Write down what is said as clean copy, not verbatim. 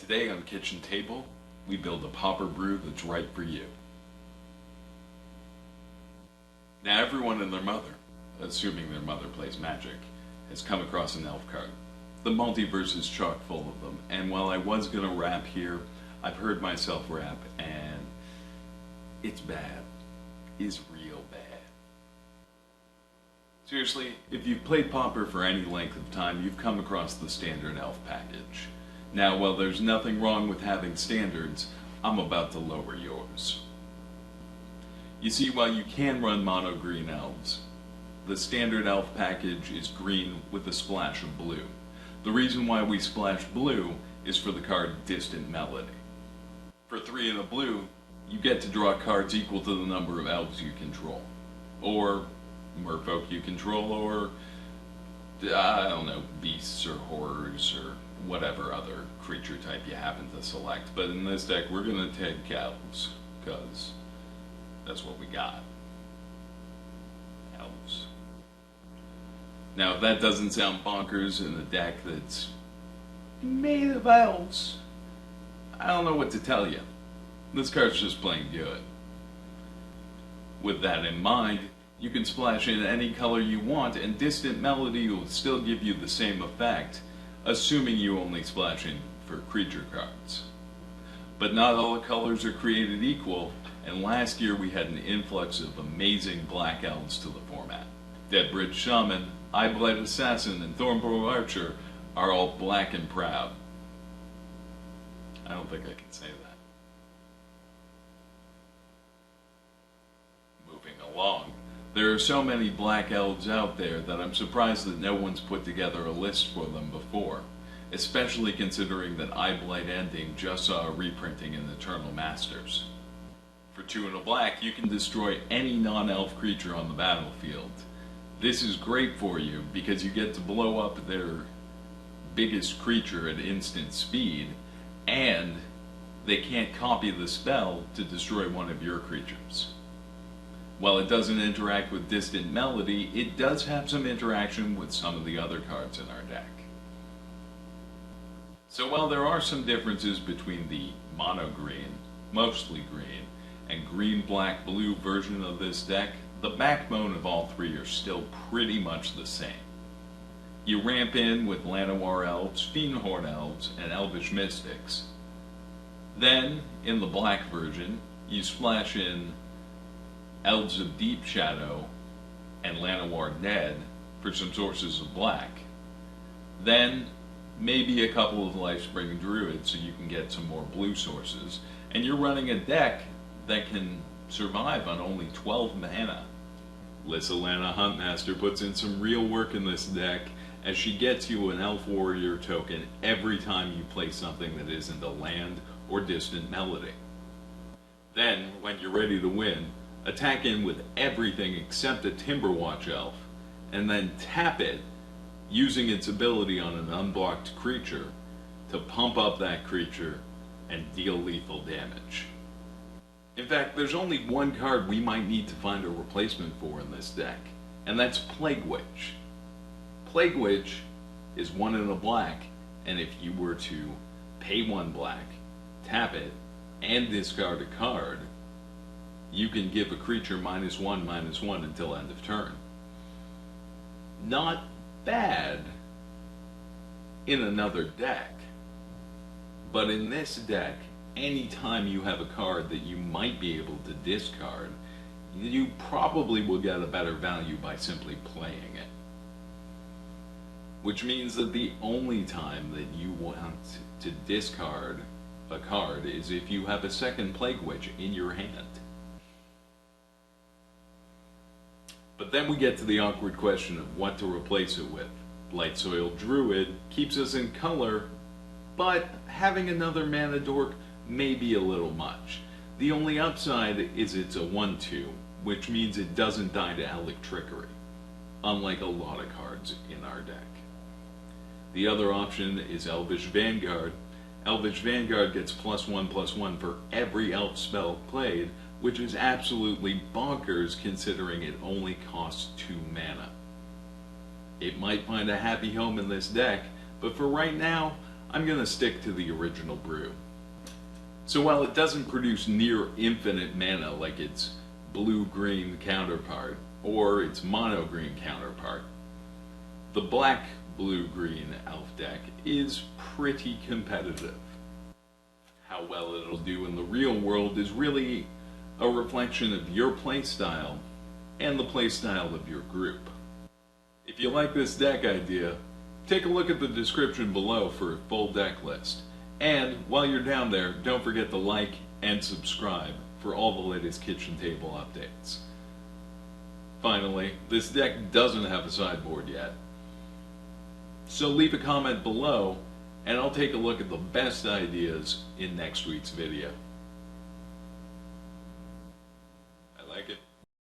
Today on Kitchen Table, we build a pauper brew that's right for you. Now everyone and their mother, assuming their mother plays Magic, has come across an elf card. The multiverse is chock full of them, and while I was going to rap here, I've heard myself rap, and it's bad. It's real bad. Seriously, if you've played Pauper for any length of time, you've come across the standard elf package. Now, while there's nothing wrong with having standards, I'm about to lower yours. You see, while you can run mono green elves, the standard elf package is green with a splash of blue. The reason why we splash blue is for the card Distant Melody. For 3 in a blue, you get to draw cards equal to the number of elves you control. Or merfolk you control, or I don't know, beasts or horrors or whatever other creature type you happen to select. But in this deck, we're going to take elves, because that's what we got. Elves. Now, if that doesn't sound bonkers in a deck that's made of elves, I don't know what to tell you. This card's just plain good. With that in mind, you can splash in any color you want, and Distant Melody will still give you the same effect, assuming you only splash in for creature cards. But not all the colors are created equal, and last year we had an influx of amazing black elves to the format. Deadbridge Shaman, Eyeblight Assassin, and Thornbow Archer are all black and proud. I don't think I can say that. Moving along. There are so many black elves out there that I'm surprised that no one's put together a list for them before, especially considering that Eyeblight Ending just saw a reprinting in Eternal Masters. For 2 in a black, you can destroy any non-elf creature on the battlefield. This is great for you because you get to blow up their biggest creature at instant speed, and they can't copy the spell to destroy one of your creatures. While it doesn't interact with Distant Melody, it does have some interaction with some of the other cards in our deck. So while there are some differences between the mono green, mostly green, and green black blue version of this deck, the backbone of all 3 are still pretty much the same. You ramp in with Llanowar Elves, Fyndhorn Elves, and Elvish Mystics. Then, in the black version, you splash in Elves of Deep Shadow and Llanowar Dead for some sources of black. Then, maybe a couple of Lifespring Druid so you can get some more blue sources. And you're running a deck that can survive on only 12 mana. Lys Alana Huntmaster puts in some real work in this deck, as she gets you an Elf Warrior token every time you play something that isn't a land or Distant Melody. Then, when you're ready to win, attack in with everything except a Timberwatch Elf, and then tap it using its ability on an unblocked creature to pump up that creature and deal lethal damage. In fact, there's only one card we might need to find a replacement for in this deck, and that's Plague Witch. Plague Witch is 1 in a black, and if you were to pay 1 black, tap it, and discard a card, you can give a creature -1/-1 until end of turn. Not bad in another deck, but in this deck, anytime you have a card that you might be able to discard, you probably will get a better value by simply playing it. Which means that the only time that you want to discard a card is if you have a second Plague Witch in your hand. But then we get to the awkward question of what to replace it with. Lightsoil Druid keeps us in color, but having another mana dork may be a little much. The only upside is it's a 1/2, which means it doesn't die to Elvish Trickery, unlike a lot of cards in our deck. The other option is Elvish Vanguard. Elvish Vanguard gets +1/+1 for every elf spell played, which is absolutely bonkers considering it only costs 2 mana. It might find a happy home in this deck, but for right now, I'm going to stick to the original brew. So while it doesn't produce near infinite mana like its blue-green counterpart, or its mono-green counterpart, the black-blue-green elf deck is pretty competitive. How well it'll do in the real world is really a reflection of your playstyle and the playstyle of your group. If you like this deck idea, take a look at the description below for a full deck list. And while you're down there, don't forget to like and subscribe for all the latest kitchen table updates. Finally, this deck doesn't have a sideboard yet. So leave a comment below and I'll take a look at the best ideas in next week's video.